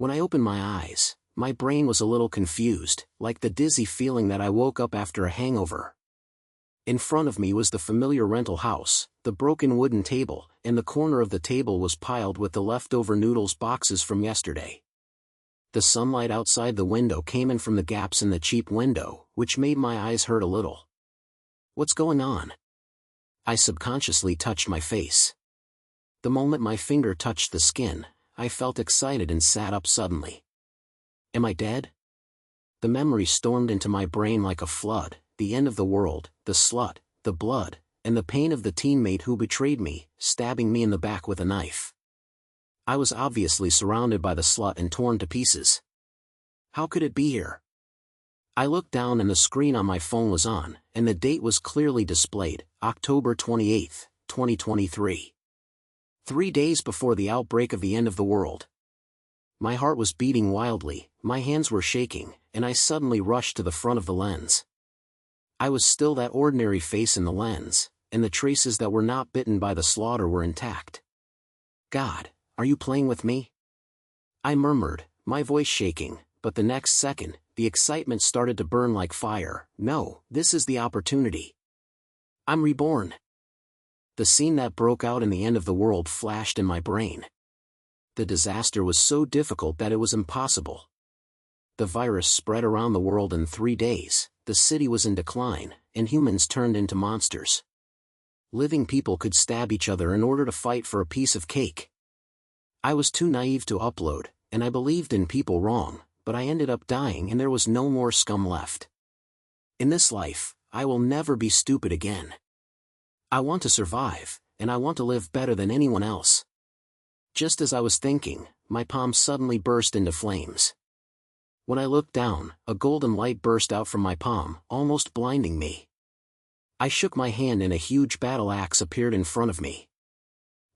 When I opened my eyes, my brain was a little confused, like the dizzy feeling that I woke up after a hangover. In front of me was the familiar rental house, the broken wooden table, and the corner of the table was piled with the leftover noodles boxes from yesterday. The sunlight outside the window came in from the gaps in the cheap window, which made my eyes hurt a little. What's going on? I subconsciously touched my face. The moment my finger touched the skin, I felt excited and sat up suddenly. Am I dead? The memory stormed into my brain like a flood, the end of the world, the slut, the blood, and the pain of the teammate who betrayed me, stabbing me in the back with a knife. I was obviously surrounded by the slut and torn to pieces. How could it be here? I looked down and the screen on my phone was on, and the date was clearly displayed, October 28, 2023. 3 days before the outbreak of the end of the world. My heart was beating wildly, my hands were shaking, and I suddenly rushed to the front of the lens. I was still that ordinary face in the lens, and the traces that were not bitten by the slaughter were intact. God, are you playing with me? I murmured, my voice shaking, but the next second, the excitement started to burn like fire. No, this is the opportunity. I'm reborn. The scene that broke out in the end of the world flashed in my brain. The disaster was so difficult that it was impossible. The virus spread around the world in 3 days, the city was in decline, and humans turned into monsters. Living people could stab each other in order to fight for a piece of cake. I was too naive to upload, and I believed in people wrong, but I ended up dying and there was no more scum left. In this life, I will never be stupid again. I want to survive, and I want to live better than anyone else. Just as I was thinking, my palm suddenly burst into flames. When I looked down, a golden light burst out from my palm, almost blinding me. I shook my hand and a huge battle axe appeared in front of me.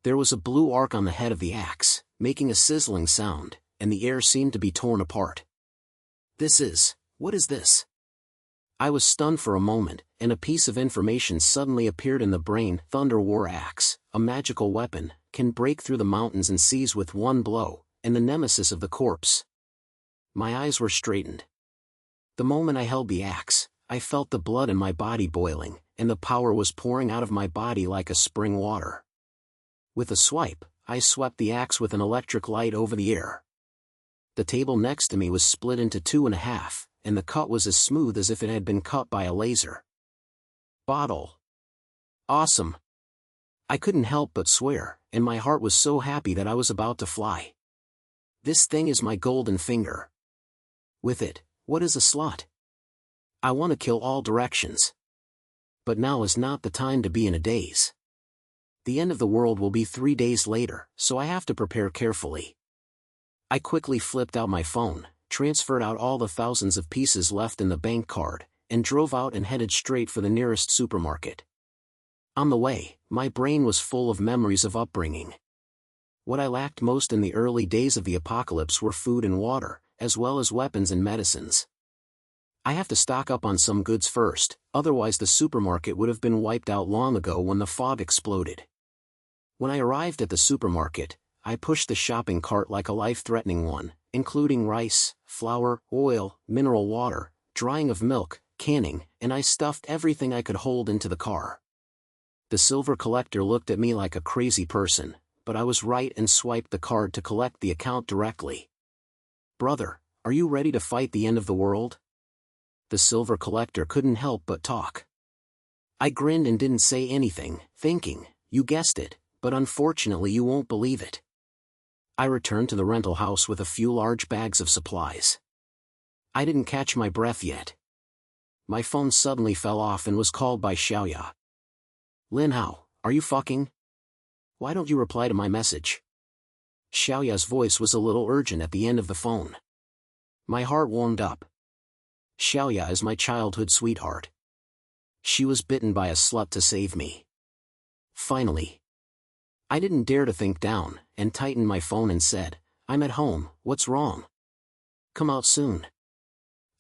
There was a blue arc on the head of the axe, making a sizzling sound, and the air seemed to be torn apart. What is this? I was stunned for a moment, and a piece of information suddenly appeared in the brain. Thunder War Axe, a magical weapon, can break through the mountains and seas with one blow, and the nemesis of the corpse. My eyes were straightened. The moment I held the axe, I felt the blood in my body boiling, and the power was pouring out of my body like a spring water. With a swipe, I swept the axe with an electric light over the air. The table next to me was split into 2.5, and the cut was as smooth as if it had been cut by a laser. Bottle. Awesome. I couldn't help but swear, and my heart was so happy that I was about to fly. This thing is my golden finger. With it, what is a slut? I want to kill all directions. But now is not the time to be in a daze. The end of the world will be 3 days later, so I have to prepare carefully. I quickly flipped out my phone, transferred out all the thousands of pieces left in the bank card, and drove out and headed straight for the nearest supermarket. On the way, my brain was full of memories of upbringing. What I lacked most in the early days of the apocalypse were food and water, as well as weapons and medicines. I have to stock up on some goods first, otherwise the supermarket would have been wiped out long ago when the fog exploded. When I arrived at the supermarket, I pushed the shopping cart like a life-threatening one, including rice, flour, oil, mineral water, drying of milk, canning, and I stuffed everything I could hold into the car. The silver collector looked at me like a crazy person, but I was right and swiped the card to collect the account directly. Brother, are you ready to fight the end of the world? The silver collector couldn't help but talk. I grinned and didn't say anything, thinking, you guessed it, but unfortunately you won't believe it. I returned to the rental house with a few large bags of supplies. I didn't catch my breath yet. My phone suddenly fell off and was called by Xiaoya. Lin Hao, are you fucking? Why don't you reply to my message? Xiaoya's voice was a little urgent at the end of the phone. My heart warmed up. Xiaoya is my childhood sweetheart. She was bitten by a slut to save me. Finally. I didn't dare to think down, and tightened my phone and said, I'm at home, what's wrong? Come out soon.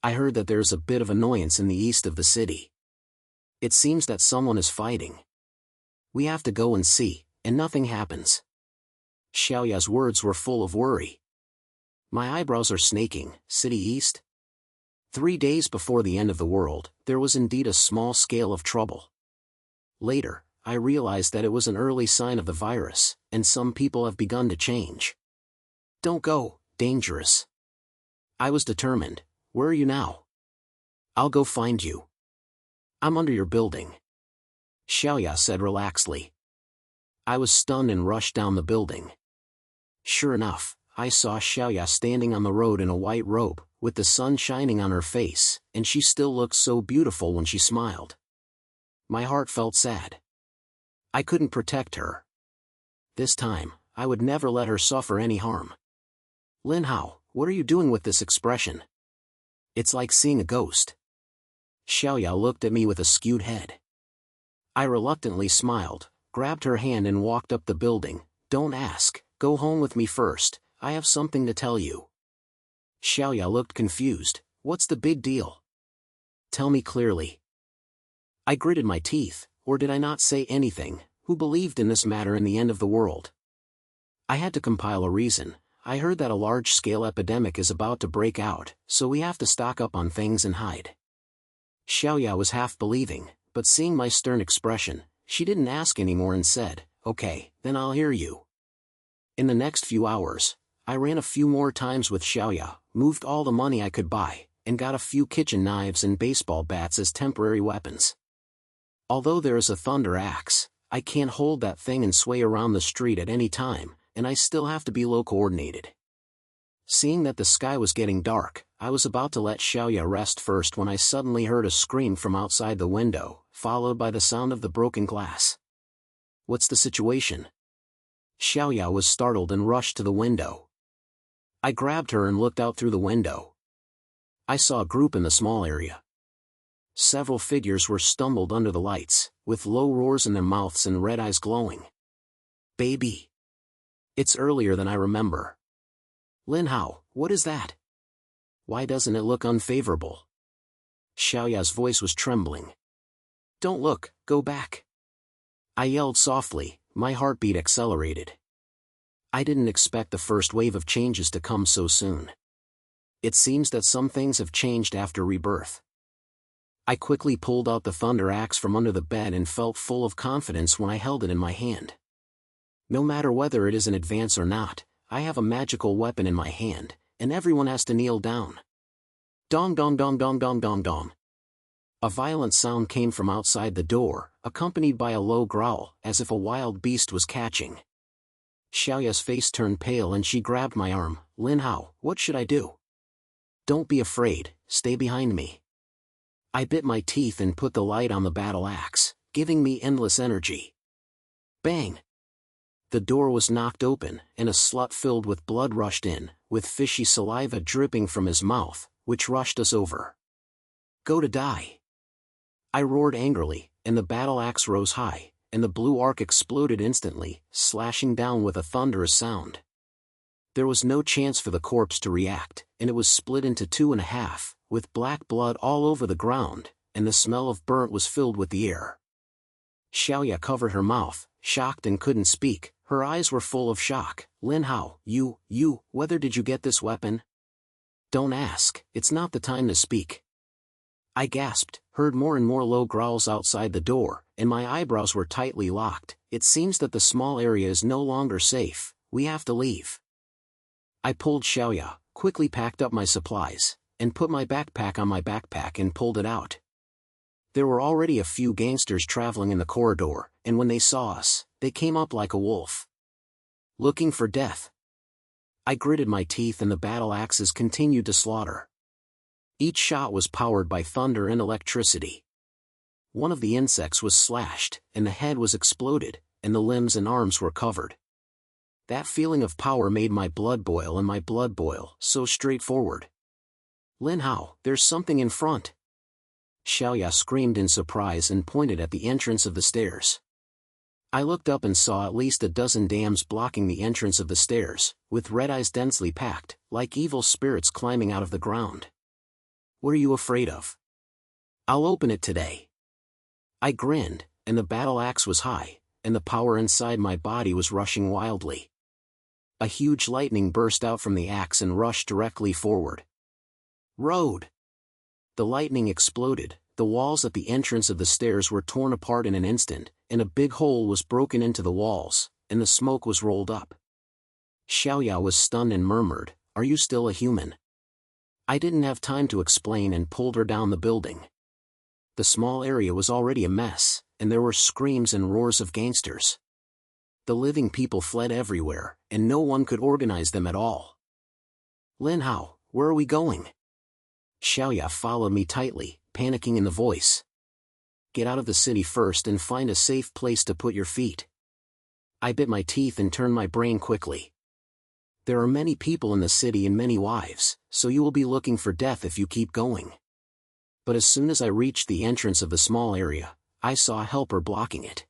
I heard that there's a bit of annoyance in the east of the city. It seems that someone is fighting. We have to go and see, and nothing happens. Xiaoya's words were full of worry. My eyebrows are snaking. City East? 3 days before the end of the world, there was indeed a small scale of trouble. Later, I realized that it was an early sign of the virus, and some people have begun to change. Don't go, dangerous. I was determined. Where are you now? I'll go find you. I'm under your building. Xiaoya said relaxedly. I was stunned and rushed down the building. Sure enough, I saw Xiaoya standing on the road in a white robe, with the sun shining on her face, and she still looked so beautiful when she smiled. My heart felt sad. I couldn't protect her. This time, I would never let her suffer any harm. Lin Hao, what are you doing with this expression? It's like seeing a ghost. Xiaoya looked at me with a skewed head. I reluctantly smiled, grabbed her hand and walked up the building. Don't ask, go home with me first, I have something to tell you. Xiaoya looked confused. What's the big deal? Tell me clearly. I gritted my teeth, or did I not say anything? Who believed in this matter in the end of the world? I had to compile a reason. I heard that a large-scale epidemic is about to break out, so we have to stock up on things and hide. Xiaoya was half believing, but seeing my stern expression, she didn't ask anymore and said, okay, then I'll hear you. In the next few hours, I ran a few more times with Xiaoya, moved all the money I could buy, and got a few kitchen knives and baseball bats as temporary weapons. Although there is a thunder axe, I can't hold that thing and sway around the street at any time, and I still have to be low-coordinated. Seeing that the sky was getting dark, I was about to let Xiaoya rest first when I suddenly heard a scream from outside the window, followed by the sound of the broken glass. What's the situation? Xiaoya was startled and rushed to the window. I grabbed her and looked out through the window. I saw a group in the small area. Several figures were stumbled under the lights, with low roars in their mouths and red eyes glowing. Baby. It's earlier than I remember. Lin Hao, what is that? Why doesn't it look unfavorable? Xiaoya's voice was trembling. Don't look, go back. I yelled softly, my heartbeat accelerated. I didn't expect the first wave of changes to come so soon. It seems that some things have changed after rebirth. I quickly pulled out the thunder axe from under the bed and felt full of confidence when I held it in my hand. No matter whether it is an advance or not, I have a magical weapon in my hand, and everyone has to kneel down. Dong dong dong dong dong dong dong. A violent sound came from outside the door, accompanied by a low growl, as if a wild beast was catching. Xiaoya's face turned pale and she grabbed my arm. Lin Hao, what should I do? Don't be afraid, stay behind me. I bit my teeth and put the light on the battle axe, giving me endless energy. Bang! The door was knocked open, and a slut filled with blood rushed in, with fishy saliva dripping from his mouth, which rushed us over. Go to die! I roared angrily, and the battle axe rose high, and the blue arc exploded instantly, slashing down with a thunderous sound. There was no chance for the corpse to react, and it was split into 2.5, with black blood all over the ground, and the smell of burnt was filled with the air. Xiaoya covered her mouth, shocked and couldn't speak. Her eyes were full of shock. Lin Hao, whether did you get this weapon? Don't ask, it's not the time to speak. I gasped, heard more and more low growls outside the door, and my eyebrows were tightly locked. It seems that the small area is no longer safe, we have to leave. I pulled Xiaoya, quickly packed up my supplies, and put my backpack on my backpack and pulled it out. There were already a few gangsters traveling in the corridor, and when they saw us, they came up like a wolf. Looking for death. I gritted my teeth and the battle axes continued to slaughter. Each shot was powered by thunder and electricity. One of the insects was slashed, and the head was exploded, and the limbs and arms were covered. That feeling of power made my blood boil, and my blood boil so straightforward. Lin Hao, there's something in front. Xiaoya screamed in surprise and pointed at the entrance of the stairs. I looked up and saw at least a dozen dams blocking the entrance of the stairs, with red eyes densely packed, like evil spirits climbing out of the ground. What are you afraid of? I'll open it today. I grinned, and the battle axe was high, and the power inside my body was rushing wildly. A huge lightning burst out from the axe and rushed directly forward. Road! The lightning exploded, the walls at the entrance of the stairs were torn apart in an instant, and a big hole was broken into the walls, and the smoke was rolled up. Xiaoya was stunned and murmured, "Are you still a human?" I didn't have time to explain and pulled her down the building. The small area was already a mess, and there were screams and roars of gangsters. The living people fled everywhere, and no one could organize them at all. "Lin Hao, where are we going?" Xiaoya followed me tightly, panicking in the voice. "Get out of the city first and find a safe place to put your feet." I bit my teeth and turned my brain quickly. "There are many people in the city and many wives, so you will be looking for death if you keep going." But as soon as I reached the entrance of the small area, I saw a helper blocking it.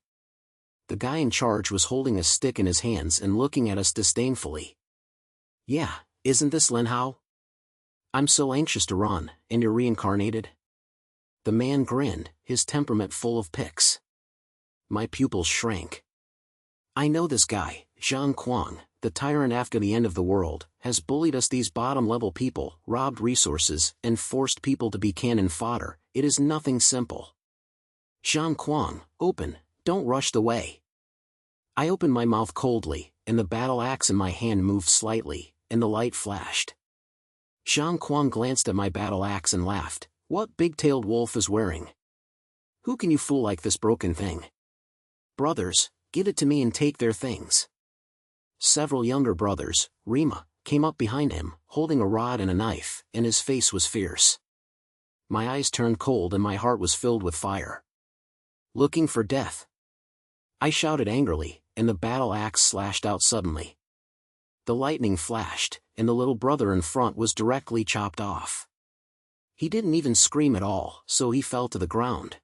The guy in charge was holding a stick in his hands and looking at us disdainfully. "Yeah, isn't this Lin Hao? I'm so anxious to run, and you're reincarnated?" The man grinned, his temperament full of pics. My pupils shrank. "I know this guy, Zhang Kuang, the tyrant after the end of the world, has bullied us these bottom-level people, robbed resources, and forced people to be cannon fodder. It is nothing simple." "Zhang Kuang, open, don't rush the way." I opened my mouth coldly, and the battle axe in my hand moved slightly, and the light flashed. Zhang Kuang glanced at my battle axe and laughed. "What big-tailed wolf is wearing? Who can you fool like this broken thing? Brothers, give it to me and take their things." Several younger brothers, Rima, came up behind him, holding a rod and a knife, and his face was fierce. My eyes turned cold and my heart was filled with fire. "Looking for death?" I shouted angrily, and the battle axe slashed out suddenly. The lightning flashed, and the little brother in front was directly chopped off. He didn't even scream at all, so he fell to the ground.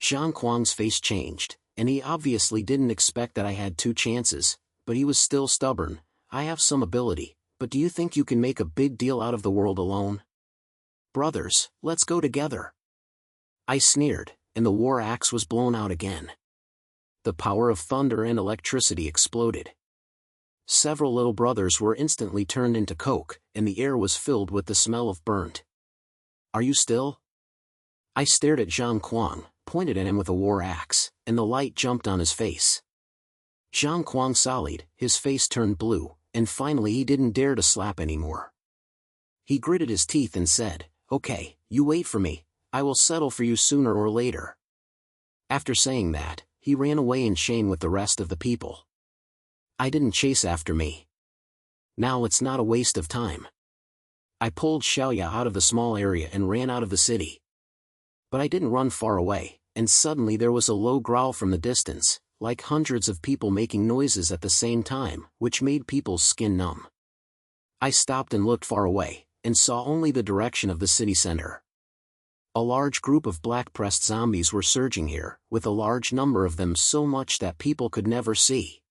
Zhang Kuang's face changed, and he obviously didn't expect that I had two chances, but he was still stubborn. "I have some ability, but do you think you can make a big deal out of the world alone? Brothers, let's go together." I sneered, and the war axe was blown out again. The power of thunder and electricity exploded. Several little brothers were instantly turned into coke, and the air was filled with the smell of burnt. "Are you still?" I stared at Zhang Kuang, pointed at him with a war axe, and the light jumped on his face. Zhang Kuang sallied, his face turned blue, and finally he didn't dare to slap anymore. He gritted his teeth and said, "Okay, you wait for me, I will settle for you sooner or later." After saying that, he ran away in shame with the rest of the people. I didn't chase after me. Now it's not a waste of time. I pulled Xiaoya out of the small area and ran out of the city. But I didn't run far away, and suddenly there was a low growl from the distance, like hundreds of people making noises at the same time, which made people's skin numb. I stopped and looked far away, and saw only the direction of the city center. A large group of black-pressed zombies were surging here, with a large number of them, so much that people could never see.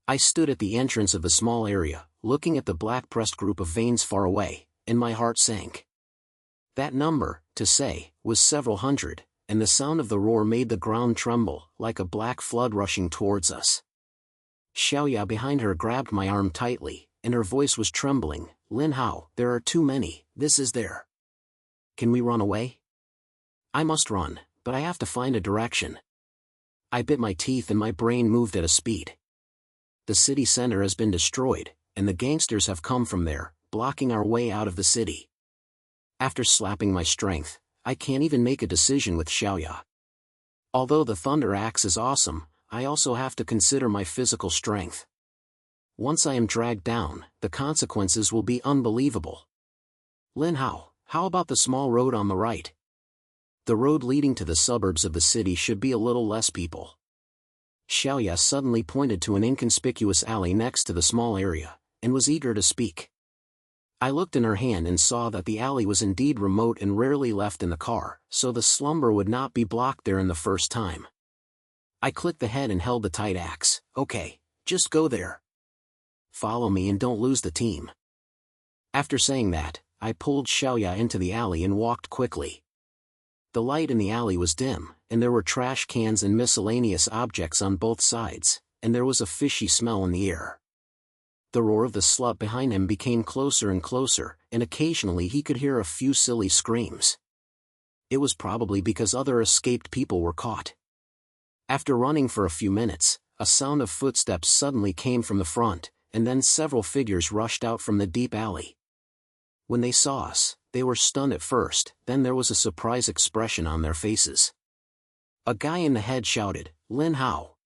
I stood at the entrance of the small area, looking at the black-pressed group of veins far away, and my heart sank. That number, to say, was several hundred, and the sound of the roar made the ground tremble, like a black flood rushing towards us. Xiaoya behind her grabbed my arm tightly, and her voice was trembling. "Lin Hao, there are too many, this is there. Can we run away?" "I must run, but I have to find a direction." I bit my teeth and my brain moved at a speed. The city center has been destroyed, and the gangsters have come from there, blocking our way out of the city. After slapping my strength, I can't even make a decision with Xiaoya. Although the thunder axe is awesome, I also have to consider my physical strength. Once I am dragged down, the consequences will be unbelievable. "Lin Hao, how about the small road on the right? The road leading to the suburbs of the city should be a little less people." Xiaoya suddenly pointed to an inconspicuous alley next to the small area, and was eager to speak. I looked in her hand and saw that the alley was indeed remote and rarely left in the car, so the slumber would not be blocked there in the first time. I clicked the head and held the tight axe. "Okay, just go there. Follow me and don't lose the team." After saying that, I pulled Xiaoya into the alley and walked quickly. The light in the alley was dim, and there were trash cans and miscellaneous objects on both sides, and there was a fishy smell in the air. The roar of the slut behind him became closer and closer, and occasionally he could hear a few silly screams. It was probably because other escaped people were caught. After running for a few minutes, a sound of footsteps suddenly came from the front, and then several figures rushed out from the deep alley. When they saw us, they were stunned at first, then there was a surprise expression on their faces. A guy in the head shouted, "Lin Hao!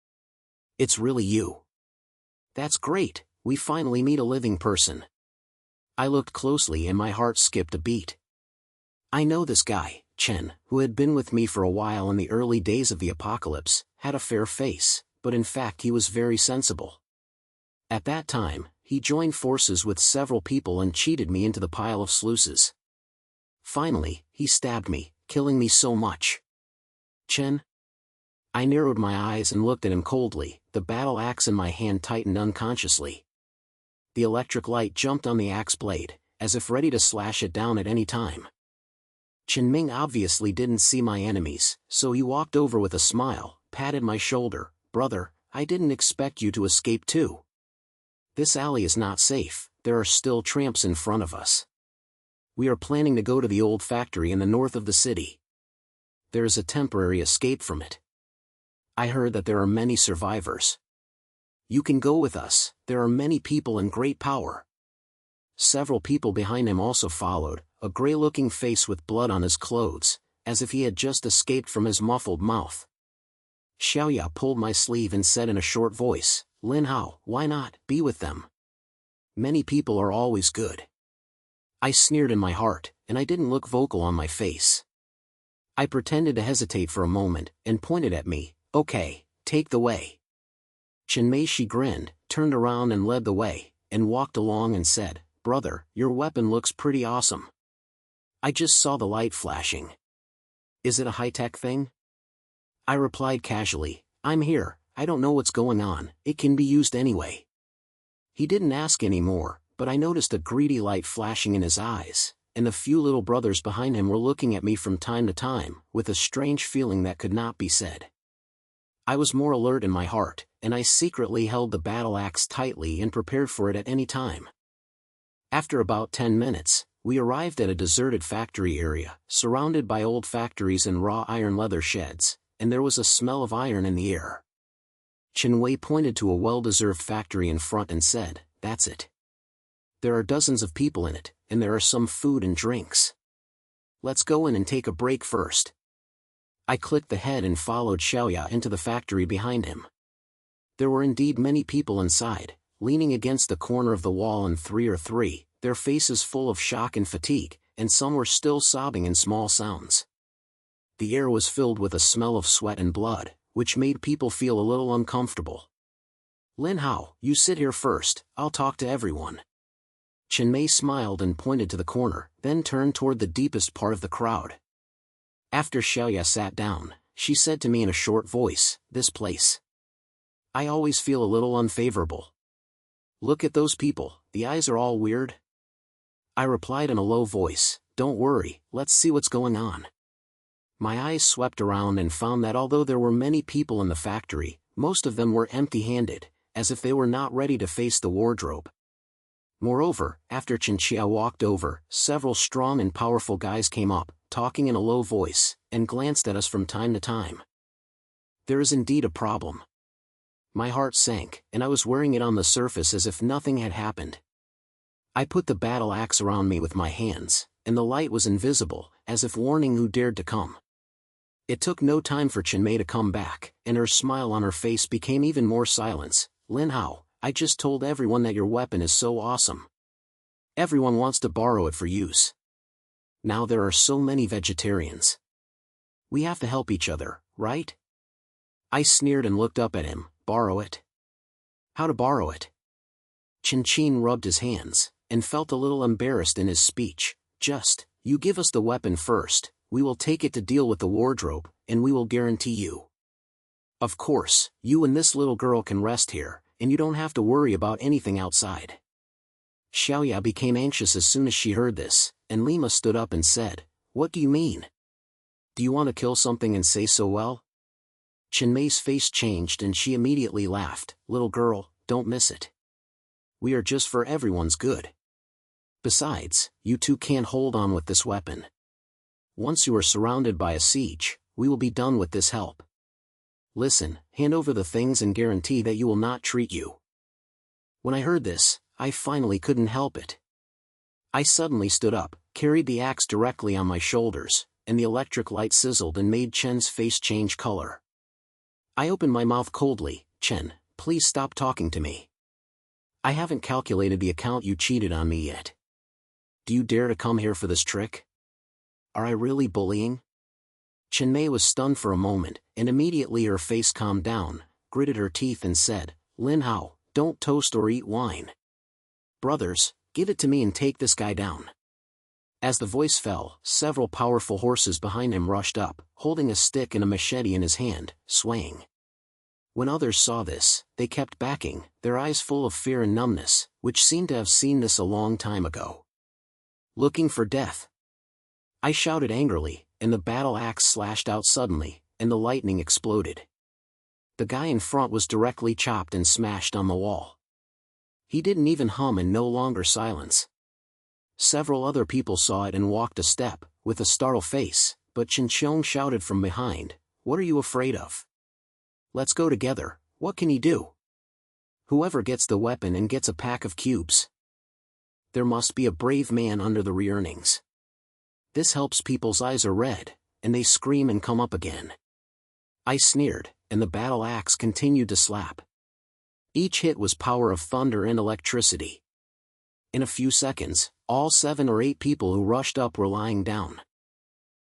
It's really you! That's great, we finally meet a living person." I looked closely and my heart skipped a beat. I know this guy, Chen, who had been with me for a while in the early days of the apocalypse, had a fair face, but in fact he was very sensible. At that time, he joined forces with several people and cheated me into the pile of sluices. Finally, he stabbed me, killing me so much. Chen? I narrowed my eyes and looked at him coldly, the battle axe in my hand tightened unconsciously. The electric light jumped on the axe blade, as if ready to slash it down at any time. Chen Ming obviously didn't see my enemies, so he walked over with a smile, patted my shoulder. "Brother, I didn't expect you to escape too. This alley is not safe, there are still tramps in front of us. We are planning to go to the old factory in the north of the city. There is a temporary escape from it. I heard that there are many survivors. You can go with us, there are many people in great power." Several people behind him also followed, a gray-looking face with blood on his clothes, as if he had just escaped from his muffled mouth. Xiaoya pulled my sleeve and said in a short voice, "Lin Hao, why not be with them? Many people are always good." I sneered in my heart, and I didn't look vocal on my face. I pretended to hesitate for a moment, and pointed at me, "Okay, take the way." Chen Mei Shi grinned, turned around and led the way, and walked along and said, "Brother, your weapon looks pretty awesome. I just saw the light flashing. Is it a high-tech thing?" I replied casually, "I'm here, I don't know what's going on, it can be used anyway." He didn't ask any more, but I noticed a greedy light flashing in his eyes, and the few little brothers behind him were looking at me from time to time, with a strange feeling that could not be said. I was more alert in my heart, and I secretly held the battle axe tightly and prepared for it at any time. After about 10 minutes, we arrived at a deserted factory area, surrounded by old factories and raw iron leather sheds, and there was a smell of iron in the air. Chen Wei pointed to a well-deserved factory in front and said, "That's it. There are dozens of people in it, and there are some food and drinks. Let's go in and take a break first." I clicked the head and followed Xiaoya into the factory behind him. There were indeed many people inside, leaning against the corner of the wall in three or three, their faces full of shock and fatigue, and some were still sobbing in small sounds. The air was filled with a smell of sweat and blood, which made people feel a little uncomfortable. "Lin Hao, you sit here first, I'll talk to everyone." Chen Mei smiled and pointed to the corner, then turned toward the deepest part of the crowd. After Xiaoya sat down, she said to me in a short voice, "This place. I always feel a little unfavorable. Look at those people, the eyes are all weird." I replied in a low voice, "Don't worry, let's see what's going on." My eyes swept around and found that although there were many people in the factory, most of them were empty-handed, as if they were not ready to face the wardrobe. Moreover, after Chen Xia walked over, several strong and powerful guys came up, talking in a low voice, and glanced at us from time to time. There is indeed a problem. My heart sank, and I was wearing it on the surface as if nothing had happened. I put the battle axe around me with my hands, and the light was invisible, as if warning who dared to come. It took no time for Chen Mei to come back, and her smile on her face became even more silence. "Lin Hao, I just told everyone that your weapon is so awesome. Everyone wants to borrow it for use. Now there are so many vegetarians. We have to help each other, right?" I sneered and looked up at him. "Borrow it? How to borrow it?" Chen Qin rubbed his hands, and felt a little embarrassed in his speech. You give us the weapon first, we will take it to deal with the wardrobe, and we will guarantee you. Of course, you and this little girl can rest here, and you don't have to worry about anything outside." Xiaoya became anxious as soon as she heard this, and Lima stood up and said, "What do you mean? Do you want to kill something and say so well?" Chen Mei's face changed and she immediately laughed. "Little girl, don't miss it. we are just for everyone's good. Besides, you two can't hold on with this weapon. Once you are surrounded by a siege, we will be done with this help. Listen, hand over the things and guarantee that you will not treat you. When I heard this, I finally couldn't help it. I suddenly stood up, carried the axe directly on my shoulders, and the electric light sizzled and made Chen's face change color. I opened my mouth coldly. Chen, please stop talking to me. I haven't calculated the account you cheated on me yet. Do you dare to come here for this trick? Are I really bullying? Chen Mei was stunned for a moment, and immediately her face calmed down, gritted her teeth and said, Lin Hao, don't toast or eat wine. Brothers, give it to me and take this guy down. As the voice fell, several powerful horses behind him rushed up, holding a stick and a machete in his hand, swaying. When others saw this, they kept backing, their eyes full of fear and numbness, which seemed to have seen this a long time ago. Looking for death? I shouted angrily, and the battle axe slashed out suddenly, and the lightning exploded. The guy in front was directly chopped and smashed on the wall. He didn't even hum and no longer silence. Several other people saw it and walked a step, with a startled face, but Chen Qiong shouted from behind, What are you afraid of? Let's go together, what can he do? Whoever gets the weapon and gets a pack of cubes. There must be a brave man under the re-earnings. This helps people's eyes are red, and they scream and come up again. I sneered, and the battle axe continued to slap. Each hit was power of thunder and electricity. In a few seconds, all 7 or 8 people who rushed up were lying down.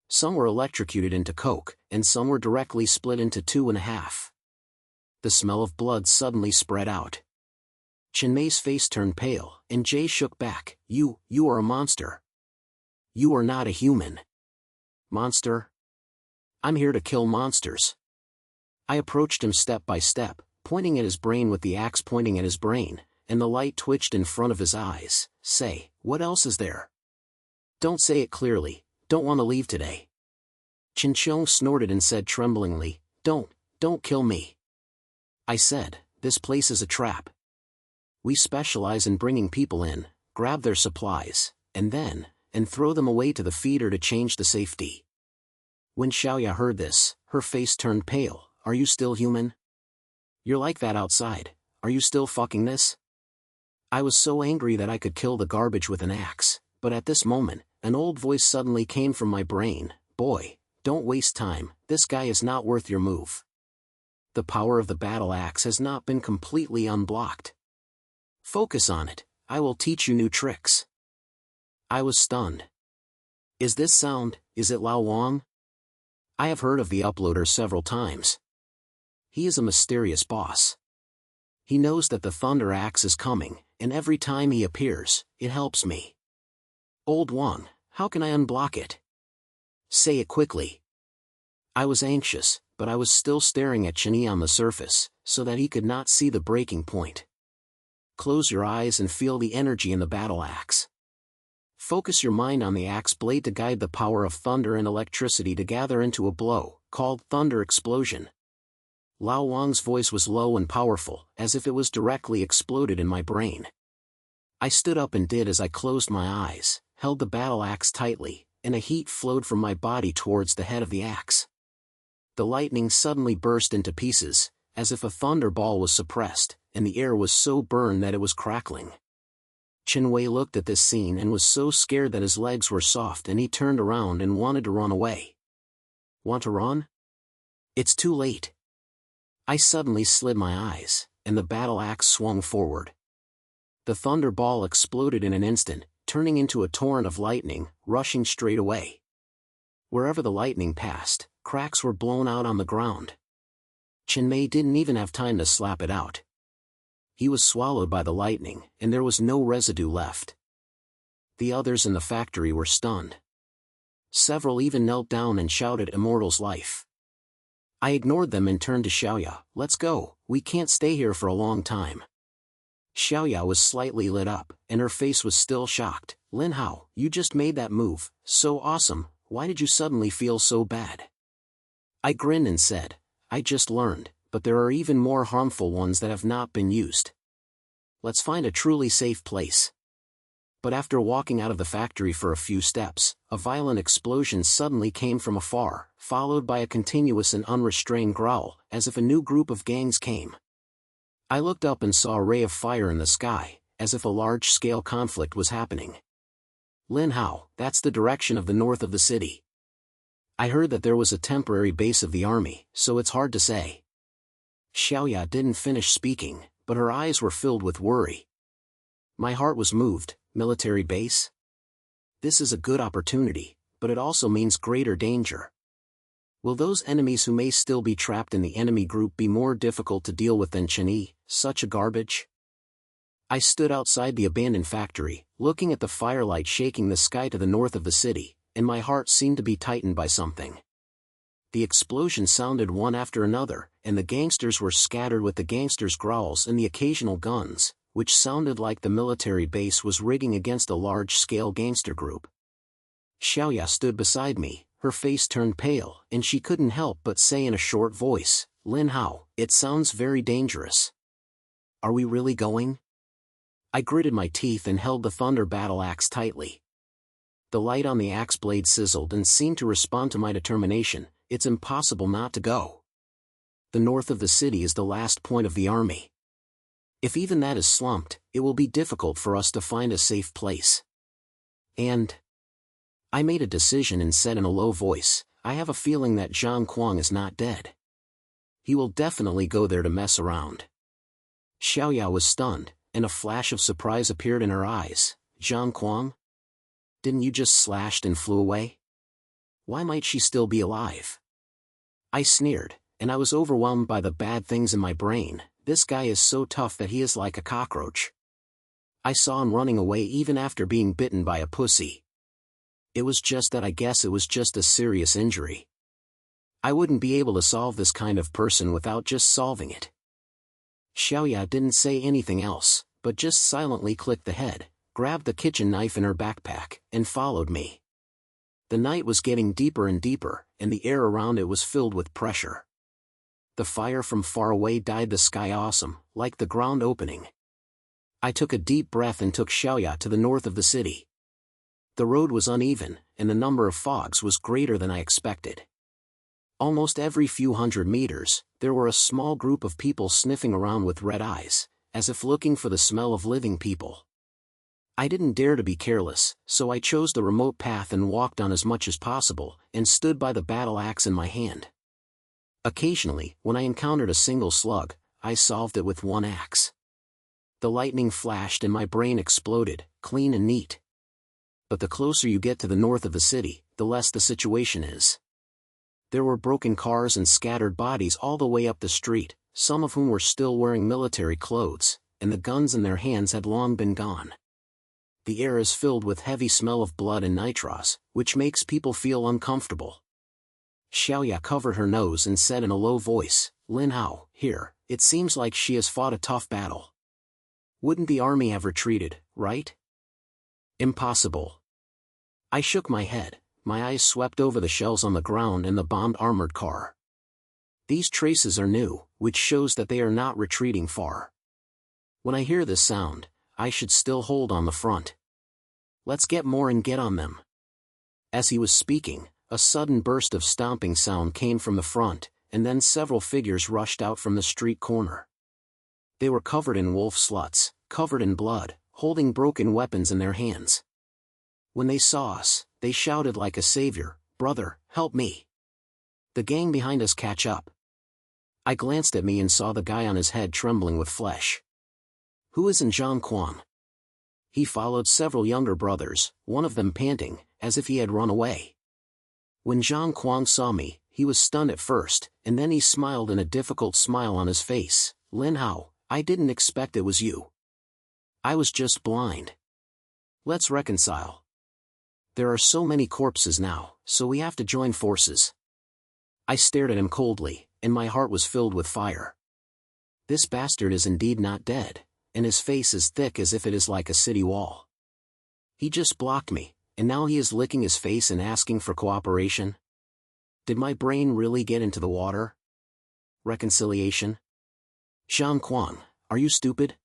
Some were electrocuted into coke, and some were directly split into 2.5. The smell of blood suddenly spread out. Chen Mei's face turned pale, and Jay shook back. You are a monster. You are not a human. Monster? I'm here to kill monsters. I approached him step by step, pointing at his brain with the axe pointing at his brain, and the light twitched in front of his eyes. Say, what else is there? Don't say it clearly, don't want to leave today. Chen Qiong snorted and said tremblingly, Don't kill me. I said, this place is a trap. We specialize in bringing people in, grab their supplies, and throw them away to the feeder to change the safety. When Xiaoya heard this, her face turned pale. Are you still human? You're like that outside, are you still fucking this? I was so angry that I could kill the garbage with an axe, but at this moment, an old voice suddenly came from my brain. Boy, don't waste time, this guy is not worth your move. The power of the battle axe has not been completely unblocked. Focus on it, I will teach you new tricks. I was stunned. Is this sound, is it Lao Wang? I have heard of the uploader several times. He is a mysterious boss. He knows that the thunder axe is coming, and every time he appears, it helps me. Old Wang, how can I unblock it? Say it quickly. I was anxious, but I was still staring at Chen Yi on the surface, so that he could not see the breaking point. Close your eyes and feel the energy in the battle axe. Focus your mind on the axe blade to guide the power of thunder and electricity to gather into a blow, called thunder explosion. Lao Wang's voice was low and powerful, as if it was directly exploded in my brain. I stood up and did as I closed my eyes, held the battle axe tightly, and a heat flowed from my body towards the head of the axe. The lightning suddenly burst into pieces, as if a thunderball was suppressed, and the air was so burned that it was crackling. Chen Wei looked at this scene and was so scared that his legs were soft and he turned around and wanted to run away. Want to run? It's too late. I suddenly slid my eyes, and the battle axe swung forward. The thunderball exploded in an instant, turning into a torrent of lightning, rushing straight away. Wherever the lightning passed, cracks were blown out on the ground. Chen Mei didn't even have time to slap it out. He was swallowed by the lightning, and there was no residue left. The others in the factory were stunned. Several even knelt down and shouted Immortal's life. I ignored them and turned to Xiaoya. Let's go, we can't stay here for a long time. Xiaoya was slightly lit up, and her face was still shocked. Lin Hao, you just made that move, so awesome, why did you suddenly feel so bad? I grinned and said, I just learned, but there are even more harmful ones that have not been used. let's find a truly safe place. But after walking out of the factory for a few steps, a violent explosion suddenly came from afar, followed by a continuous and unrestrained growl, as if a new group of gangs came. I looked up and saw a ray of fire in the sky, as if a large-scale conflict was happening. Lin Hao, that's the direction of the north of the city. I heard that there was a temporary base of the army, so it's hard to say. Xiaoya didn't finish speaking, but her eyes were filled with worry. My heart was moved. Military base? This is a good opportunity, but it also means greater danger. Will those enemies who may still be trapped in the enemy group be more difficult to deal with than Chenyi, such a garbage? I stood outside the abandoned factory, looking at the firelight shaking the sky to the north of the city, and my heart seemed to be tightened by something. The explosion sounded one after another, and the gangsters were scattered with the gangsters' growls and the occasional guns, which sounded like the military base was rigging against a large-scale gangster group. Xiaoya stood beside me, her face turned pale, and she couldn't help but say in a short voice, "Lin Hao, it sounds very dangerous. Are we really going?" I gritted my teeth and held the thunder battle axe tightly. The light on the axe blade sizzled and seemed to respond to my determination. It's impossible not to go. The north of the city is the last point of the army. If even that is slumped, it will be difficult for us to find a safe place. And I made a decision and said in a low voice, "I have a feeling that Zhang Kuang is not dead. He will definitely go there to mess around." Xiaoya was stunned, and a flash of surprise appeared in her eyes. "Zhang Kuang? Didn't you just slashed and flew away? Why might she still be alive?" I sneered, and I was overwhelmed by the bad things in my brain. This guy is so tough that he is like a cockroach. I saw him running away even after being bitten by a pussy. It was just that I guess it was just a serious injury. I wouldn't be able to solve this kind of person without just solving it. Xiaoya didn't say anything else, but just silently clicked the head, grabbed the kitchen knife in her backpack, and followed me. The night was getting deeper and deeper, and the air around it was filled with pressure. The fire from far away dyed the sky awesome, like the ground opening. I took a deep breath and took Xiaoya to the north of the city. The road was uneven, and the number of fogs was greater than I expected. Almost every few hundred meters, there were a small group of people sniffing around with red eyes, as if looking for the smell of living people. I didn't dare to be careless, so I chose the remote path and walked on as much as possible, and stood by the battle axe in my hand. Occasionally, when I encountered a single slug, I solved it with one axe. The lightning flashed and my brain exploded, clean and neat. But the closer you get to the north of the city, the less the situation is. There were broken cars and scattered bodies all the way up the street, some of whom were still wearing military clothes, and the guns in their hands had long been gone. The air is filled with heavy smell of blood and nitros, which makes people feel uncomfortable. Xiaoya covered her nose and said in a low voice, "Lin Hao, here, it seems like she has fought a tough battle. Wouldn't the army have retreated, right?" "Impossible." I shook my head, my eyes swept over the shells on the ground and the bombed armored car. These traces are new, which shows that they are not retreating far. When I hear this sound, I should still hold on the front. Let's get more and get on them. As he was speaking, a sudden burst of stomping sound came from the front, and then several figures rushed out from the street corner. They were covered in wolf sluts, covered in blood, holding broken weapons in their hands. When they saw us, they shouted like a savior, "Brother, help me. The gang behind us catch up." I glanced at me and saw the guy on his head trembling with flesh. "Who isn't Zhang Kuang?" He followed several younger brothers, one of them panting, as if he had run away. When Zhang Kuang saw me, he was stunned at first, and then he smiled in a difficult smile on his face. "Lin Hao, I didn't expect it was you. I was just blind. Let's reconcile. There are so many corpses now, so we have to join forces." I stared at him coldly, and my heart was filled with fire. This bastard is indeed not dead, and his face is thick as if it is like a city wall. He just blocked me, and now he is licking his face and asking for cooperation? Did my brain really get into the water? Reconciliation? Zhang Kuang, are you stupid?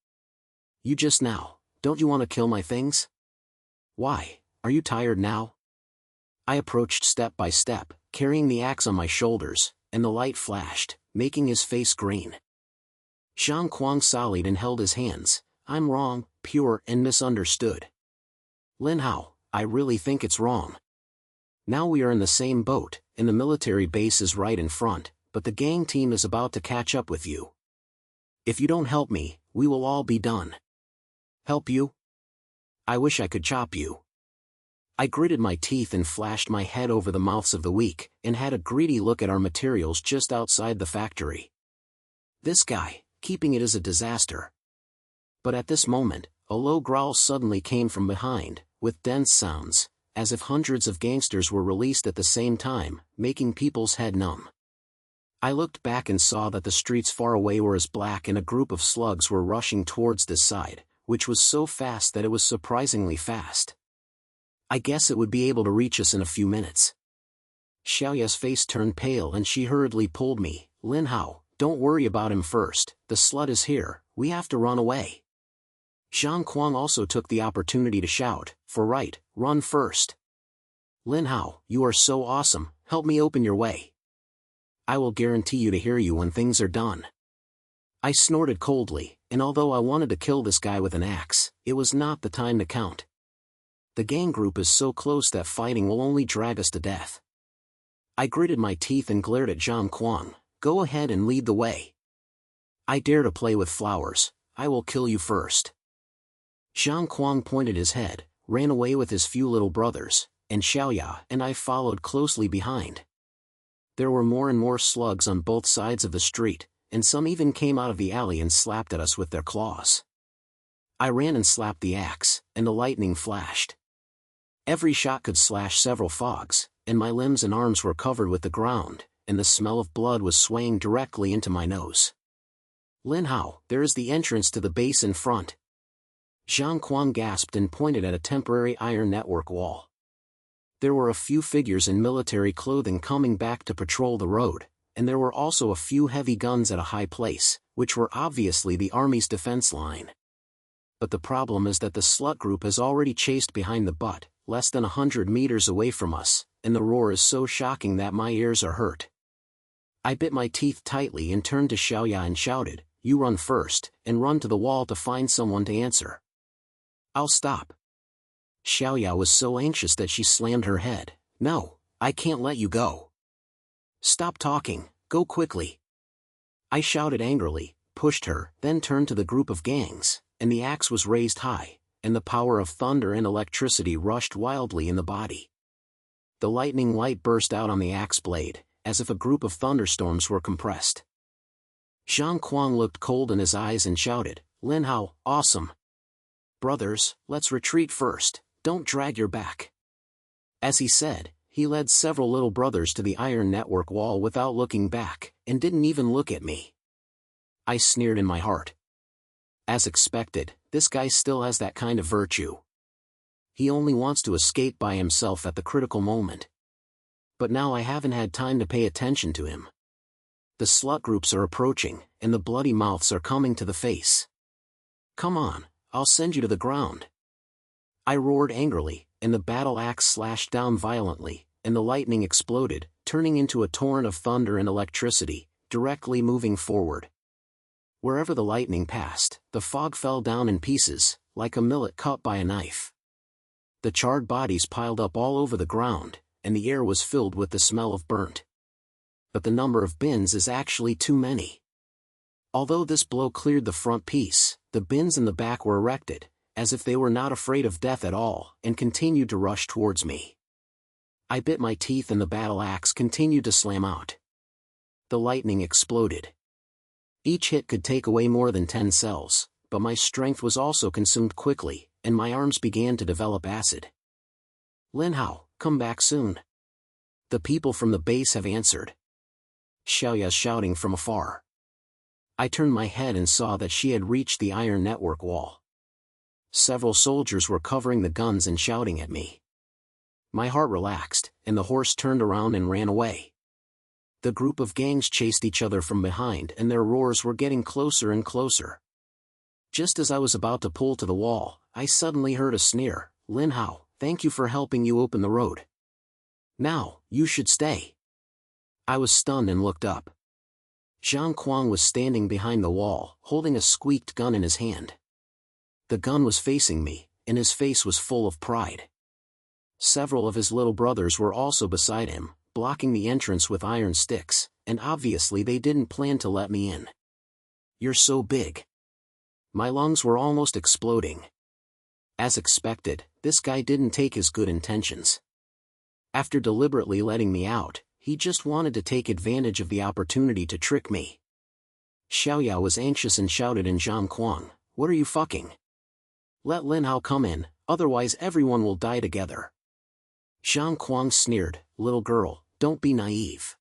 You just now, don't you want to kill my things? Why, are you tired now? I approached step by step, carrying the axe on my shoulders, and the light flashed, making his face green. Zhang Kuang sallied and held his hands. I'm wrong, pure and misunderstood. Lin Hao, I really think it's wrong. Now we are in the same boat, and the military base is right in front, but the gang team is about to catch up with you. If you don't help me, we will all be done. Help you? I wish I could chop you. I gritted my teeth and flashed my head over the mouths of the weak, and had a greedy look at our materials just outside the factory. This guy, keeping it is a disaster. But at this moment, a low growl suddenly came from behind, with dense sounds, as if hundreds of gangsters were released at the same time, making people's head numb. I looked back and saw that the streets far away were as black and a group of slugs were rushing towards this side, which was so fast that it was surprisingly fast. I guess it would be able to reach us in a few minutes. Xiaoya's face turned pale and she hurriedly pulled me. Lin Hao, don't worry about him first, the slut is here, we have to run away. Zhang Kuang also took the opportunity to shout, for right, run first. Lin Hao, you are so awesome, help me open your way. I will guarantee you to hear you when things are done. I snorted coldly, and although I wanted to kill this guy with an axe, it was not the time to count. The gang group is so close that fighting will only drag us to death. I gritted my teeth and glared at Zhang Kuang. Go ahead and lead the way. I dare to play with flowers, I will kill you first. Zhang Kuang pointed his head, ran away with his few little brothers, and Xiaoya and I followed closely behind. There were more and more slugs on both sides of the street, and some even came out of the alley and slapped at us with their claws. I ran and slapped the axe, and the lightning flashed. Every shot could slash several fogs, and my limbs and arms were covered with the ground, and the smell of blood was swaying directly into my nose. Lin Hao, there is the entrance to the base in front. Zhang Kuang gasped and pointed at a temporary iron network wall. There were a few figures in military clothing coming back to patrol the road, and there were also a few heavy guns at a high place, which were obviously the army's defense line. But the problem is that the slut group has already chased behind the butt, less than 100 meters away from us, and the roar is so shocking that my ears are hurt. I bit my teeth tightly and turned to Xiaoya and shouted, you run first, and run to the wall to find someone to answer. I'll stop. Xiaoya was so anxious that she slammed her head. No, I can't let you go. Stop talking, go quickly. I shouted angrily, pushed her, then turned to the group of gangs, and the axe was raised high, and the power of thunder and electricity rushed wildly in the body. The lightning light burst out on the axe blade, as if a group of thunderstorms were compressed. Zhang Kuang looked cold in his eyes and shouted, Lin Hao, awesome. Brothers, let's retreat first, don't drag your back. As he said, he led several little brothers to the iron network wall without looking back, and didn't even look at me. I sneered in my heart. As expected, this guy still has that kind of virtue. He only wants to escape by himself at the critical moment. But now I haven't had time to pay attention to him. The slut groups are approaching, and the bloody mouths are coming to the face. Come on, I'll send you to the ground. I roared angrily, and the battle axe slashed down violently, and the lightning exploded, turning into a torrent of thunder and electricity, directly moving forward. Wherever the lightning passed, the fog fell down in pieces, like a millet cut by a knife. The charred bodies piled up all over the ground, and the air was filled with the smell of burnt. But the number of bins is actually too many. Although this blow cleared the front piece, the bins in the back were erected, as if they were not afraid of death at all, and continued to rush towards me. I bit my teeth and the battle axe continued to slam out. The lightning exploded. Each hit could take away more than 10 cells, but my strength was also consumed quickly, and my arms began to develop acid. Lin Hao, come back soon. The people from the base have answered. Xiaoya shouting from afar. I turned my head and saw that she had reached the iron network wall. Several soldiers were covering the guns and shouting at me. My heart relaxed, and the horse turned around and ran away. The group of gangs chased each other from behind and their roars were getting closer and closer. Just as I was about to pull to the wall, I suddenly heard a sneer. "Lin Hao, thank you for helping you open the road. Now, you should stay." I was stunned and looked up. Zhang Kuang was standing behind the wall, holding a squeaked gun in his hand. The gun was facing me, and his face was full of pride. Several of his little brothers were also beside him, blocking the entrance with iron sticks, and obviously they didn't plan to let me in. "You're so big." My lungs were almost exploding. As expected, this guy didn't take his good intentions. After deliberately letting me out, he just wanted to take advantage of the opportunity to trick me. Xiaoya was anxious and shouted in Zhang Kuang, "What are you fucking? Let Lin Hao come in, otherwise everyone will die together." Zhang Kuang sneered, "Little girl, don't be naive.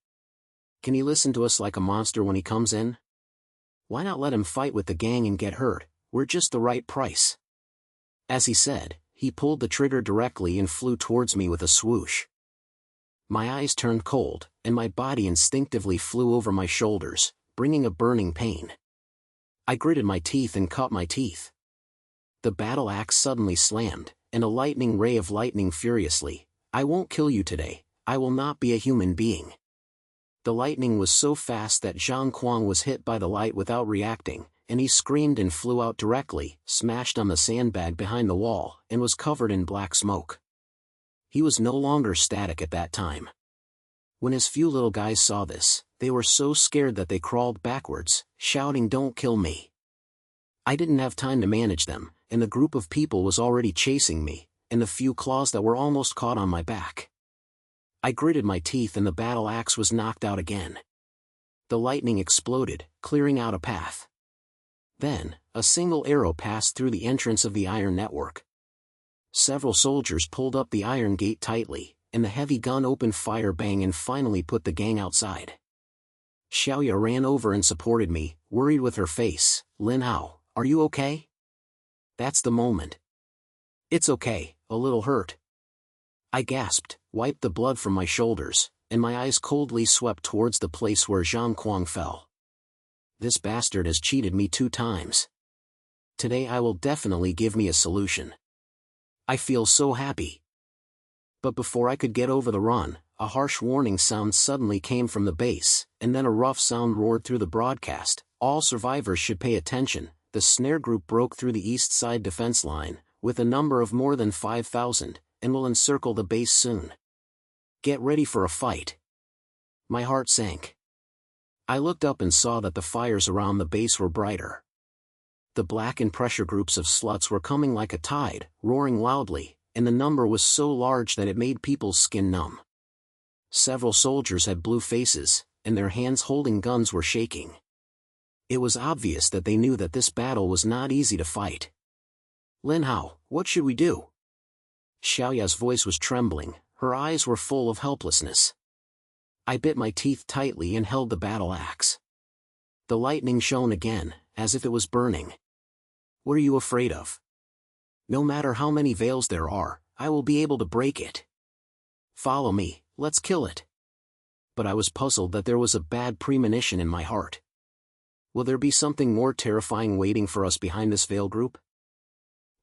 Can he listen to us like a monster when he comes in? Why not let him fight with the gang and get hurt? We're just the right price." As he said, he pulled the trigger directly and flew towards me with a swoosh. My eyes turned cold, and my body instinctively flew over my shoulders, bringing a burning pain. I gritted my teeth and cut my teeth. The battle axe suddenly slammed, and a lightning ray of lightning furiously. "I won't kill you today, I will not be a human being." The lightning was so fast that Zhang Kuang was hit by the light without reacting, and he screamed and flew out directly, smashed on the sandbag behind the wall, and was covered in black smoke. He was no longer static at that time. When his few little guys saw this, they were so scared that they crawled backwards, shouting, "Don't kill me." I didn't have time to manage them, and the group of people was already chasing me, and the few claws that were almost caught on my back. I gritted my teeth and the battle axe was knocked out again. The lightning exploded, clearing out a path. Then, a single arrow passed through the entrance of the iron network. Several soldiers pulled up the iron gate tightly, and the heavy gun opened fire bang and finally put the gang outside. Xiaoya ran over and supported me, worried with her face. "Lin Hao, are you okay?" "That's the moment." "It's okay, a little hurt." I gasped, wiped the blood from my shoulders, and my eyes coldly swept towards the place where Zhang Kuang fell. This bastard has cheated me 2 times. Today I will definitely give me a solution. I feel so happy. But before I could get over the run, a harsh warning sound suddenly came from the base, and then a rough sound roared through the broadcast. "All survivors should pay attention. The snare group broke through the east side defense line, with a number of more than 5,000, and will encircle the base soon. Get ready for a fight." My heart sank. I looked up and saw that the fires around the base were brighter. The black and pressure groups of sluts were coming like a tide, roaring loudly, and the number was so large that it made people's skin numb. Several soldiers had blue faces, and their hands holding guns were shaking. It was obvious that they knew that this battle was not easy to fight. "Lin Hao, what should we do?" Xiaoya's voice was trembling, her eyes were full of helplessness. I bit my teeth tightly and held the battle axe. The lightning shone again, as if it was burning. "What are you afraid of? No matter how many veils there are, I will be able to break it. Follow me, let's kill it." But I was puzzled that there was a bad premonition in my heart. Will there be something more terrifying waiting for us behind this veil group?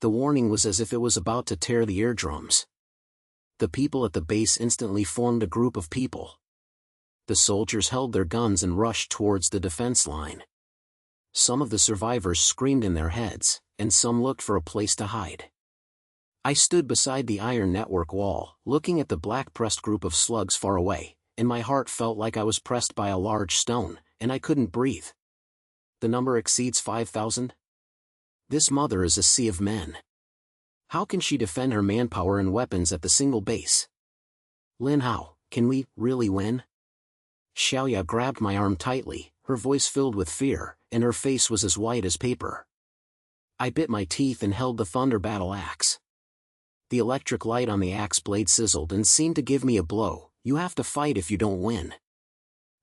The warning was as if it was about to tear the eardrums. The people at the base instantly formed a group of people. The soldiers held their guns and rushed towards the defense line. Some of the survivors screamed in their heads, and some looked for a place to hide. I stood beside the iron network wall, looking at the black-pressed group of slugs far away, and my heart felt like I was pressed by a large stone, and I couldn't breathe. The number exceeds 5,000? This mother is a sea of men. How can she defend her manpower and weapons at the single base? "Lin Hao, can we really win?" Xiaoya grabbed my arm tightly, her voice filled with fear, and her face was as white as paper. I bit my teeth and held the thunder battle axe. The electric light on the axe blade sizzled and seemed to give me a blow. "You have to fight if you don't win.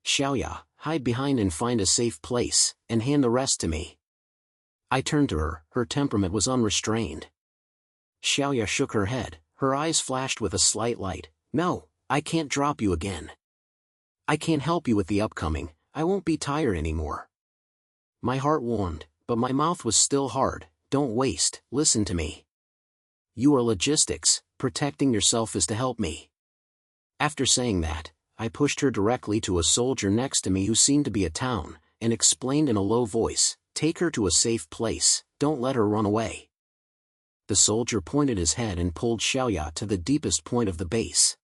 Xiaoya, hide behind and find a safe place, and hand the rest to me." I turned to her, her temperament was unrestrained. Xiaoya shook her head, her eyes flashed with a slight light. "No, I can't drop you again. I can't help you with the upcoming, I won't be tired anymore." My heart warmed, but my mouth was still hard. Don't waste, listen to me. You are logistics, protecting yourself is to help me. After saying that, I pushed her directly to a soldier next to me who seemed to be a town, and explained in a low voice, take her to a safe place, don't let her run away. The soldier pointed his head and pulled Xiaoya to the deepest point of the base.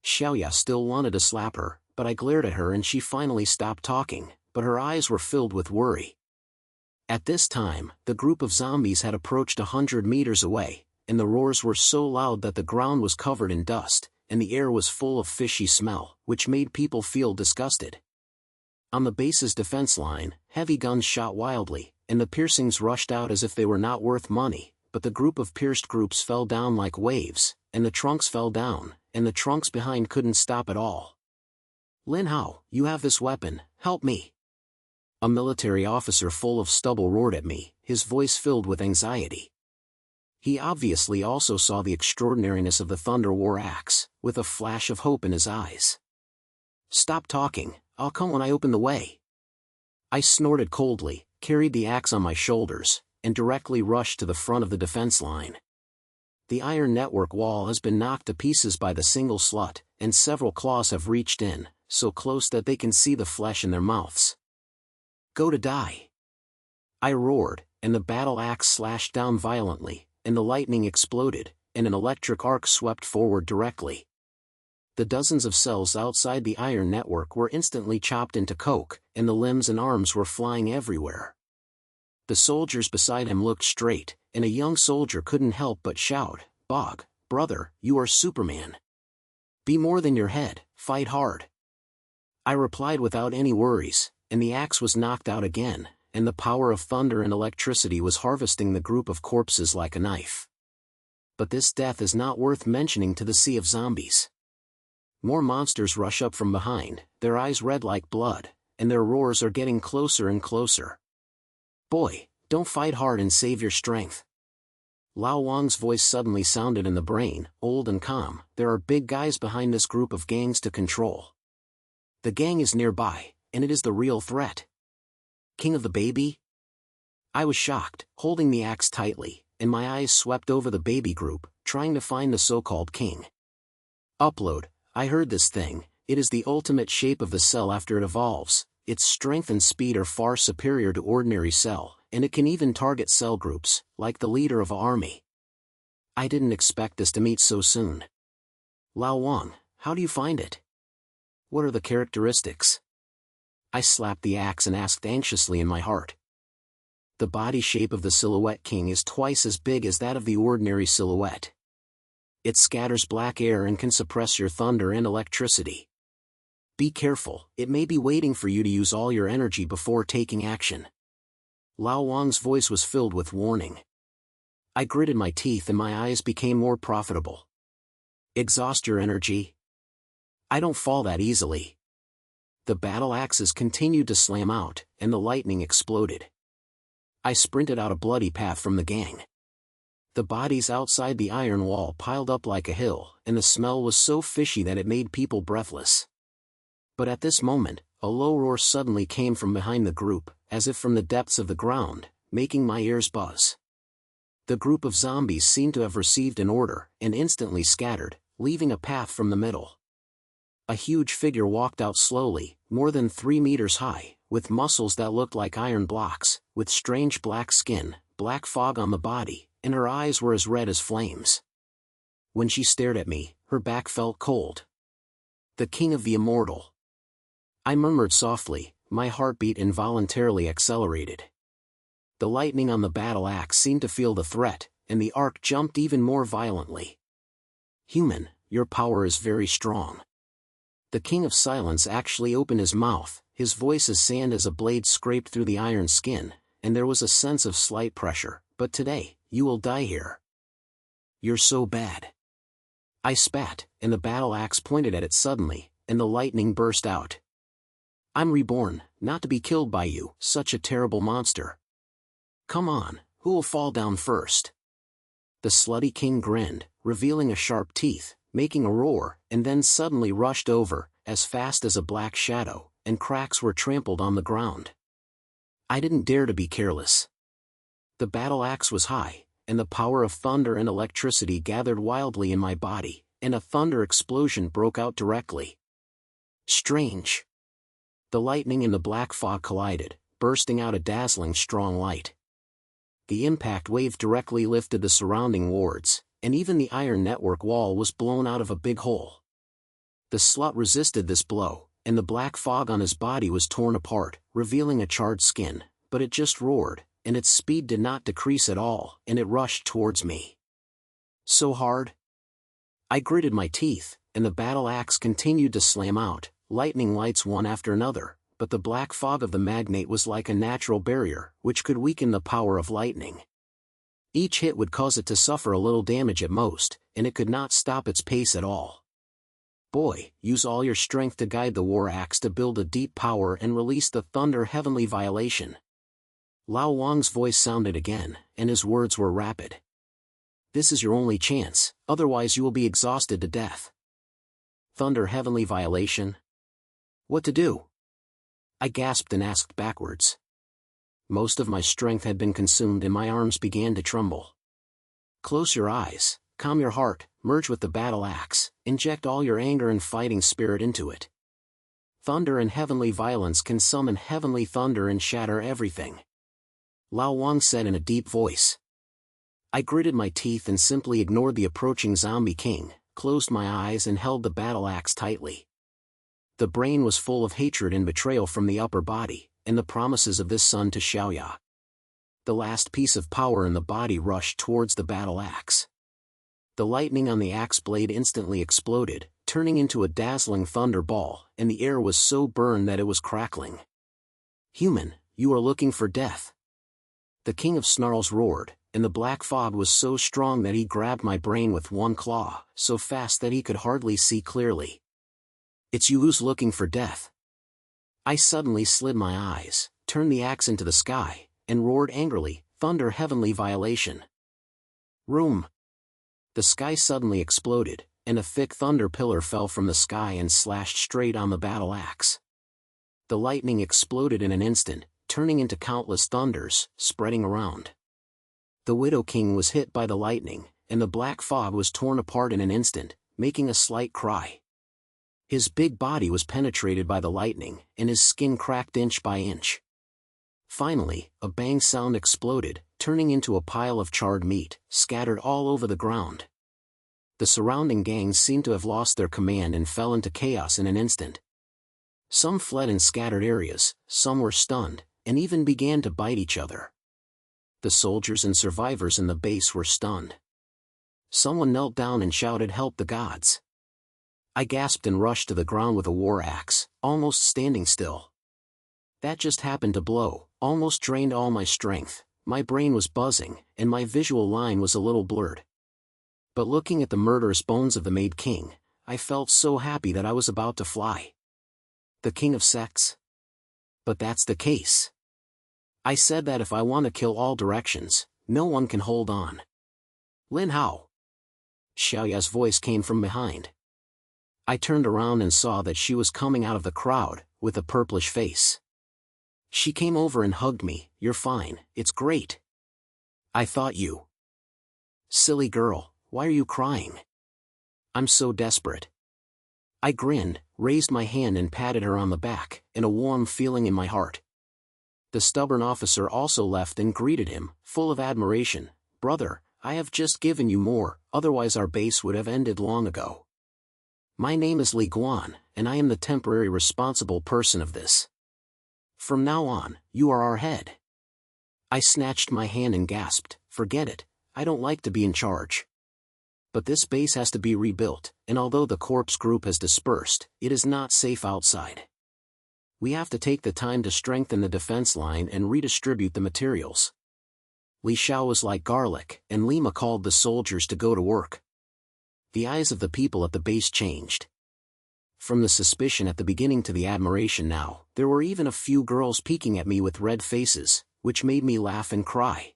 Xiaoya still wanted to slap her, but I glared at her and she finally stopped talking, but her eyes were filled with worry. At this time, the group of zombies had approached 100 meters away, and the roars were so loud that the ground was covered in dust, and the air was full of fishy smell, which made people feel disgusted. On the base's defense line, heavy guns shot wildly, and the piercings rushed out as if they were not worth money, but the group of pierced groups fell down like waves, and the trunks fell down, and the trunks behind couldn't stop at all. Lin Hao, you have this weapon, help me. A military officer full of stubble roared at me, his voice filled with anxiety. He obviously also saw the extraordinariness of the Thunder War axe, with a flash of hope in his eyes. Stop talking, I'll come when I open the way. I snorted coldly, carried the axe on my shoulders, and directly rushed to the front of the defense line. The iron network wall has been knocked to pieces by the single slut, and several claws have reached in, so close that they can see the flesh in their mouths. Go to die. I roared, and the battle axe slashed down violently, and the lightning exploded, and an electric arc swept forward directly. The dozens of cells outside the iron network were instantly chopped into coke, and the limbs and arms were flying everywhere. The soldiers beside him looked straight, and a young soldier couldn't help but shout, Bog, brother, you are Superman. Be more than your head, fight hard. I replied without any worries, and the axe was knocked out again, and the power of thunder and electricity was harvesting the group of corpses like a knife. But this death is not worth mentioning to the sea of zombies. More monsters rush up from behind, their eyes red like blood, and their roars are getting closer and closer. Boy, don't fight hard and save your strength. Lao Wang's voice suddenly sounded in the brain, old and calm, there are big guys behind this group of gangs to control. The gang is nearby, and it is the real threat. King of the baby? I was shocked, holding the axe tightly, and my eyes swept over the baby group, trying to find the so-called king. Upload, I heard this thing, it is the ultimate shape of the cell after it evolves, its strength and speed are far superior to ordinary cell, and it can even target cell groups, like the leader of an army. I didn't expect this to meet so soon. Lao Wang, how do you find it? What are the characteristics? I slapped the axe and asked anxiously in my heart. The body shape of the Silhouette King is twice as big as that of the ordinary silhouette. It scatters black air and can suppress your thunder and electricity. Be careful, it may be waiting for you to use all your energy before taking action. Lao Wang's voice was filled with warning. I gritted my teeth and my eyes became more profitable. Exhaust your energy? I don't fall that easily. The battle axes continued to slam out, and the lightning exploded. I sprinted out a bloody path from the gang. The bodies outside the iron wall piled up like a hill, and the smell was so fishy that it made people breathless. But at this moment, a low roar suddenly came from behind the group, as if from the depths of the ground, making my ears buzz. The group of zombies seemed to have received an order, and instantly scattered, leaving a path from the middle. A huge figure walked out slowly, more than 3 meters high, with muscles that looked like iron blocks, with strange black skin, black fog on the body, and her eyes were as red as flames. When she stared at me, her back felt cold. The King of the Immortal. I murmured softly, my heartbeat involuntarily accelerated. The lightning on the battle axe seemed to feel the threat, and the arc jumped even more violently. Human, your power is very strong. The King of Silence actually opened his mouth, his voice as sand as a blade scraped through the iron skin, and there was a sense of slight pressure, but today, you will die here. You're so bad. I spat, and the battle axe pointed at it suddenly, and the lightning burst out. I'm reborn, not to be killed by you, such a terrible monster. Come on, who will fall down first? The slutty king grinned, revealing a sharp teeth, making a roar, and then suddenly rushed over, as fast as a black shadow, and cracks were trampled on the ground. I didn't dare to be careless. The battle axe was high, and the power of thunder and electricity gathered wildly in my body, and a thunder explosion broke out directly. Strange. The lightning and the black fog collided, bursting out a dazzling strong light. The impact wave directly lifted the surrounding wards, and even the iron network wall was blown out of a big hole. The slut resisted this blow, and the black fog on his body was torn apart, revealing a charred skin, but it just roared, and its speed did not decrease at all, and it rushed towards me. So hard. I gritted my teeth, and the battle axe continued to slam out, lightning lights one after another, but the black fog of the magnate was like a natural barrier, which could weaken the power of lightning. Each hit would cause it to suffer a little damage at most, and it could not stop its pace at all. Boy, use all your strength to guide the war axe to build a deep power and release the thunder heavenly violation. Lao Wang's voice sounded again, and his words were rapid. This is your only chance, otherwise you will be exhausted to death. Thunder heavenly violation? What to do? I gasped and asked backwards. Most of my strength had been consumed and my arms began to tremble. Close your eyes, calm your heart, merge with the battle axe, inject all your anger and fighting spirit into it. Thunder and heavenly violence can summon heavenly thunder and shatter everything. Lao Wang said in a deep voice. I gritted my teeth and simply ignored the approaching zombie king, closed my eyes and held the battle axe tightly. The brain was full of hatred and betrayal from the upper body, and the promises of this son to Xiaoya. The last piece of power in the body rushed towards the battle axe. The lightning on the axe blade instantly exploded, turning into a dazzling thunder ball, and the air was so burned that it was crackling. Human, you are looking for death. The king of snarls roared, and the black fog was so strong that he grabbed my brain with one claw, so fast that he could hardly see clearly. It's you who's looking for death. I suddenly slid my eyes, turned the axe into the sky, and roared angrily, thunder heavenly violation. Room. The sky suddenly exploded, and a thick thunder pillar fell from the sky and slashed straight on the battle axe. The lightning exploded in an instant, turning into countless thunders, spreading around. The Widow King was hit by the lightning, and the black fog was torn apart in an instant, making a slight cry. His big body was penetrated by the lightning, and his skin cracked inch by inch. Finally, a bang sound exploded, turning into a pile of charred meat, scattered all over the ground. The surrounding gangs seemed to have lost their command and fell into chaos in an instant. Some fled in scattered areas, some were stunned, and even began to bite each other. The soldiers and survivors in the base were stunned. Someone knelt down and shouted, "Help the gods!" I gasped and rushed to the ground with a war axe, almost standing still. That just happened to blow, almost drained all my strength. My brain was buzzing, and my visual line was a little blurred. But looking at the murderous bones of the Maid King, I felt so happy that I was about to fly. The king of sects? But that's the case. I said that if I want to kill all directions, no one can hold on. Lin Hao. Xiaoya's voice came from behind. I turned around and saw that she was coming out of the crowd, with a purplish face. She came over and hugged me. "You're fine, it's great." I thought you. Silly girl, why are you crying? I'm so desperate. I grinned, raised my hand and patted her on the back, and a warm feeling in my heart. The stubborn officer also left and greeted him, full of admiration. "Brother, I have just given you more, otherwise our base would have ended long ago. My name is Li Guan, and I am the temporary responsible person of this. From now on, you are our head." I snatched my hand and gasped, "Forget it, I don't like to be in charge. But this base has to be rebuilt, and although the corpse group has dispersed, it is not safe outside. We have to take the time to strengthen the defense line and redistribute the materials." Li Xiao was like garlic, and Lima called the soldiers to go to work. The eyes of the people at the base changed. From the suspicion at the beginning to the admiration now, there were even a few girls peeking at me with red faces, which made me laugh and cry.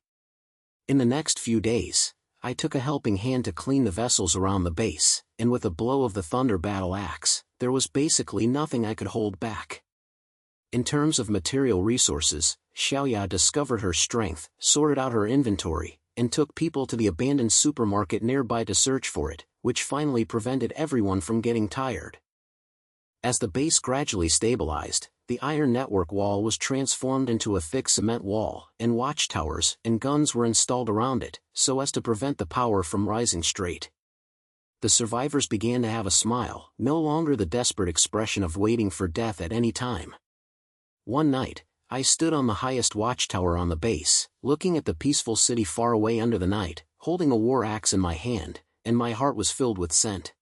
In the next few days, I took a helping hand to clean the vessels around the base, and with a blow of the thunder battle axe, there was basically nothing I could hold back. In terms of material resources, Xiaoya discovered her strength, sorted out her inventory, and took people to the abandoned supermarket nearby to search for it, which finally prevented everyone from getting tired. As the base gradually stabilized, the iron network wall was transformed into a thick cement wall, and watchtowers and guns were installed around it, so as to prevent the power from rising straight. The survivors began to have a smile, no longer the desperate expression of waiting for death at any time. One night, I stood on the highest watchtower on the base, looking at the peaceful city far away under the night, holding a war axe in my hand, and my heart was filled with scent.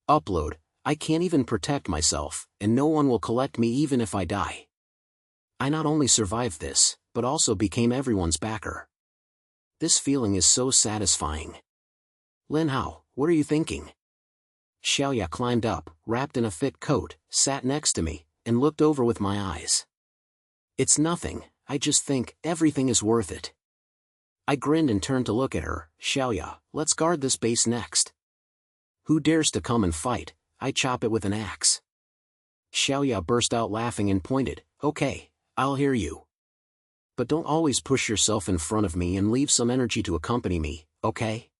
Upload: I can't even protect myself, and no one will collect me even if I die. I not only survived this, but also became everyone's backer. This feeling is so satisfying. Lin Hao, what are you thinking? Xiaoya climbed up, wrapped in a thick coat, sat next to me, and looked over with my eyes. It's nothing, I just think everything is worth it. I grinned and turned to look at her. Xiaoya, let's guard this base next. Who dares to come and fight? I chop it with an axe. Xiaoya burst out laughing and pointed. Okay, I'll hear you. But don't always push yourself in front of me and leave some energy to accompany me, okay?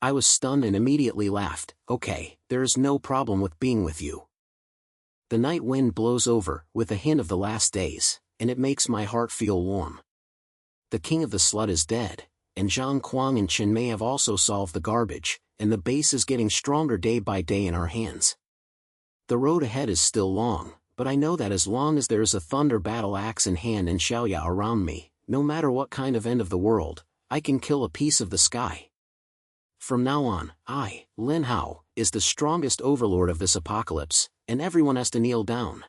I was stunned and immediately laughed. Okay, there is no problem with being with you. The night wind blows over, with a hint of the last days, and it makes my heart feel warm. The king of the slut is dead, and Zhang Kuang and Chen Mei have also solved the garbage, and the base is getting stronger day by day in our hands. The road ahead is still long, but I know that as long as there is a thunder battle axe in hand and Xiaoya around me, no matter what kind of end of the world, I can kill a piece of the sky. From now on, I, Lin Hao, is the strongest overlord of this apocalypse, and everyone has to kneel down.